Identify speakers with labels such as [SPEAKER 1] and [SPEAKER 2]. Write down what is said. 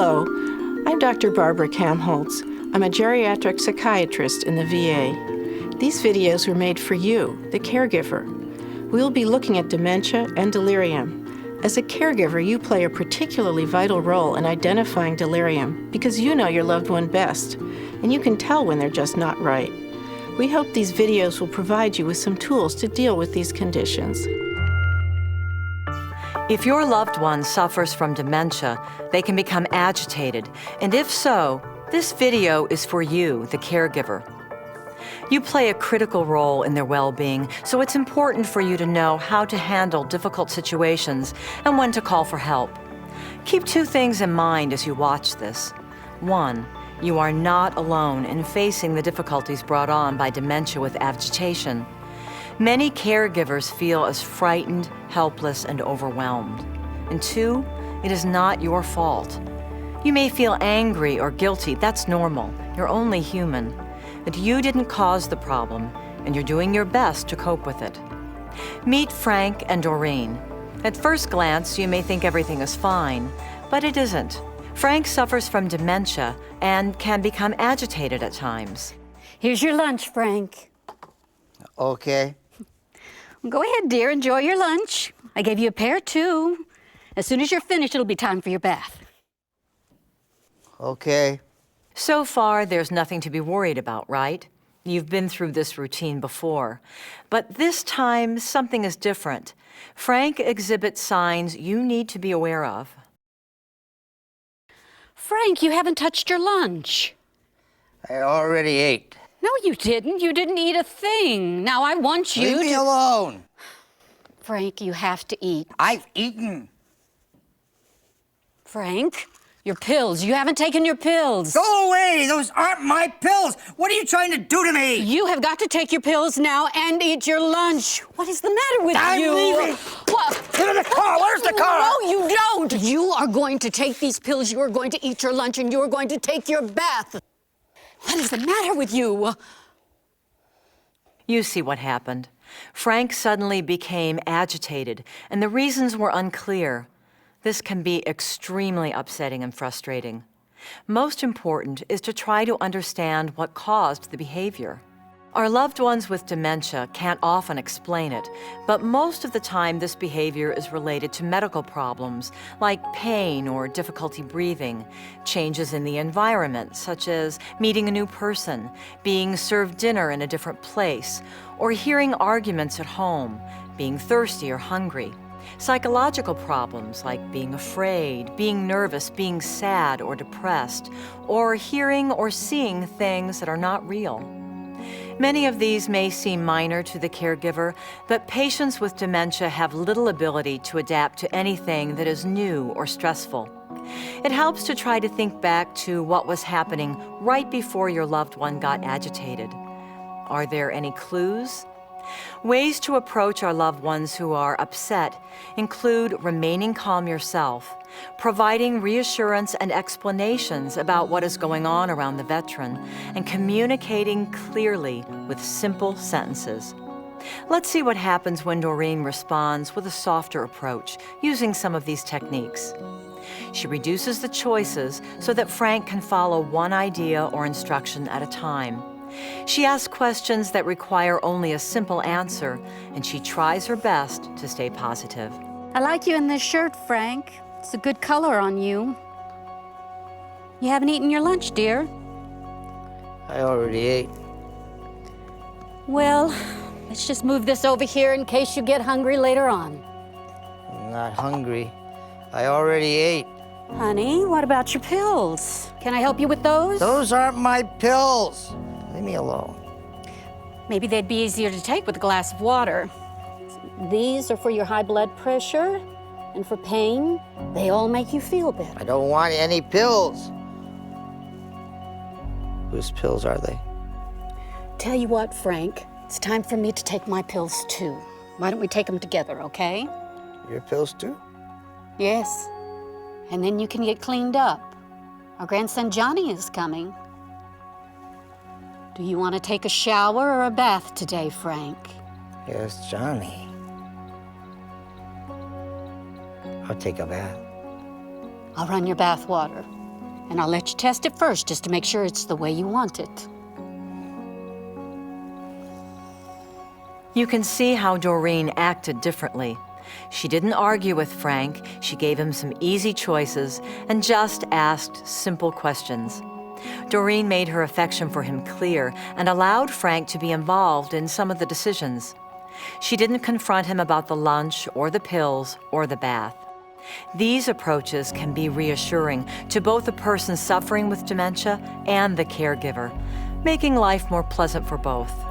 [SPEAKER 1] Hello, I'm Dr. Barbara Kamholtz. I'm a geriatric psychiatrist in the VA. These videos were made for you, the caregiver. We'll be looking at dementia and delirium. As a caregiver, you play a particularly vital role in identifying delirium because you know your loved one best, and you can tell when they're just not right. We hope these videos will provide you with some tools to deal with these conditions.
[SPEAKER 2] If your loved one suffers from dementia, they can become agitated, and if so, this video is for you, the caregiver. You play a critical role in their well-being, so it's important for you to know how to handle difficult situations and when to call for help. Keep two things in mind as you watch this. One, you are not alone in facing the difficulties brought on by dementia with agitation. Many caregivers feel as frightened, helpless, and overwhelmed. And two, it is not your fault. You may feel angry or guilty. That's normal. You're only human. But you didn't cause the problem, and you're doing your best to cope with it. Meet Frank and Doreen. At first glance, you may think everything is fine, but it isn't. Frank suffers from dementia and can become agitated at times.
[SPEAKER 3] Here's your lunch, Frank.
[SPEAKER 4] Okay.
[SPEAKER 3] Go ahead, dear, enjoy your lunch. I gave you a pear, too. As soon as you're finished, it'll be time for your bath.
[SPEAKER 4] Okay.
[SPEAKER 2] So far, there's nothing to be worried about, right? You've been through this routine before. But this time, something is different. Frank exhibits signs you need to be aware of.
[SPEAKER 3] Frank, you haven't touched your lunch.
[SPEAKER 4] I already ate.
[SPEAKER 3] No, you didn't. You didn't eat a thing. Now, I want you
[SPEAKER 4] Leave me alone.
[SPEAKER 3] Frank, you have to eat.
[SPEAKER 4] I've eaten.
[SPEAKER 3] Frank, your pills. You haven't taken your pills.
[SPEAKER 4] Go away! Those aren't my pills! What are you trying to do to me?
[SPEAKER 3] You have got to take your pills now and eat your lunch. What is the matter with
[SPEAKER 4] I'm
[SPEAKER 3] you?
[SPEAKER 4] leaving.
[SPEAKER 3] What?
[SPEAKER 4] Get in the car! Where's the car?
[SPEAKER 3] No, you don't. You are going to take these pills, you are going to eat your lunch, and you are going to take your bath. What is the matter with you?
[SPEAKER 2] You see what happened. Frank suddenly became agitated, and the reasons were unclear. This can be extremely upsetting and frustrating. Most important is to try to understand what caused the behavior. Our loved ones with dementia can't often explain it, but most of the time this behavior is related to medical problems like pain or difficulty breathing, changes in the environment such as meeting a new person, being served dinner in a different place, or hearing arguments at home, being thirsty or hungry. Psychological problems like being afraid, being nervous, being sad or depressed, or hearing or seeing things that are not real. Many of these may seem minor to the caregiver, but patients with dementia have little ability to adapt to anything that is new or stressful. It helps to try to think back to what was happening right before your loved one got agitated. Are there any clues? Ways to approach our loved ones who are upset include remaining calm yourself, providing reassurance and explanations about what is going on around the veteran, and communicating clearly with simple sentences. Let's see what happens when Doreen responds with a softer approach, using some of these techniques. She reduces the choices so that Frank can follow one idea or instruction at a time. She asks questions that require only a simple answer, and she tries her best to stay positive.
[SPEAKER 3] I like you in this shirt, Frank. It's a good color on you. You haven't eaten your lunch, dear.
[SPEAKER 4] I already ate.
[SPEAKER 3] Well, let's just move this over here in case you get hungry later on.
[SPEAKER 4] I'm not hungry. I already ate.
[SPEAKER 3] Honey, what about your pills? Can I help you with those?
[SPEAKER 4] Those aren't my pills. Leave me alone.
[SPEAKER 3] Maybe they'd be easier to take with a glass of water. These are for your high blood pressure and for pain. They all make you feel better.
[SPEAKER 4] I don't want any pills. Whose pills are they?
[SPEAKER 3] Tell you what, Frank, it's time for me to take my pills too. Why don't we take them together, okay?
[SPEAKER 4] Your pills too?
[SPEAKER 3] Yes. And then you can get cleaned up. Our grandson Johnny is coming. Do you want to take a shower or a bath today, Frank?
[SPEAKER 4] Yes, Johnny. I'll take a bath.
[SPEAKER 3] I'll run your bath water. And I'll let you test it first just to make sure it's the way you want it.
[SPEAKER 2] You can see how Doreen acted differently. She didn't argue with Frank, she gave him some easy choices and just asked simple questions. Doreen made her affection for him clear and allowed Frank to be involved in some of the decisions. She didn't confront him about the lunch or the pills or the bath. These approaches can be reassuring to both the person suffering with dementia and the caregiver, making life more pleasant for both.